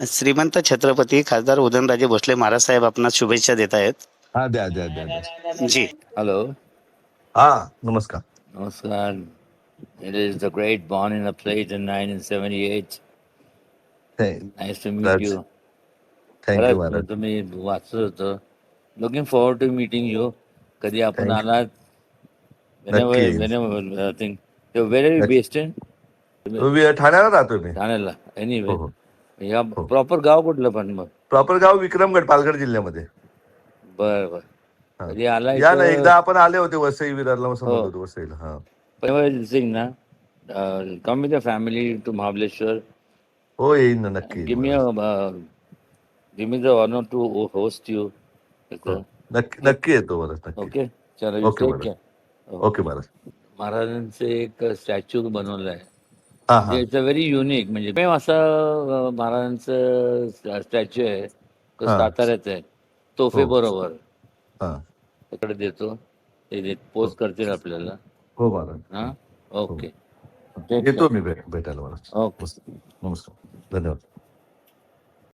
श्रीमंत छत्रपती खासदार उदयनराजे भोसले महाराज साहेब आपणास शुभेच्छा देत आहेत. हा द्या द्या द्या द्या. जी Hello, हा नमस्कार. Namaskar. It is the great born in a plate in 1978. Nice to meet you. Thank you Maharaj. तुम्ही वाचत होतं. Looking forward to meeting you. कधी आपण Thank you. आलात? नक्की. Whenever I think where are you नक्की. based in? ठाण्याला राहतोय मी. ठाण्याला. Anyway, हो. या हो. प्रॉपर गाव कुठलं पण मग? प्रॉपर गाव विक्रमगड, पालघर जिल्ह्यामध्ये. बरं बरं. हा. कधी आला या ना, इथं? एकदा आपण आले होते वसई विरारला, असं हो. म्हणत होतो वसईला. हा Whenever sing ना, come with your family to Mahabaleshwar. हो, येईन ना, नक्की Give येईन me Maharaj. give me the honor to host you. हो. नक्की येतो महाराज, नक्की. ओके चलो you okay take Maharaj. Care. Okay Maharaj. महाराजांचे एक स्टॅच्यू बनवलं आहे. हा हा इट्स अ व्हेरी युनिक, म्हणजे प्रेम असा महाराजांचं स्टॅच्यू आहे. तो हा. साताऱ्यात आहे. तोफे हो. बरोबर हा तिकडे देतो. ते पोस्ट करतील आपल्याला. हो महाराज. हा ओके. येतो मी भेटायला महाराज. ओके. नमस्कार. धन्यवाद.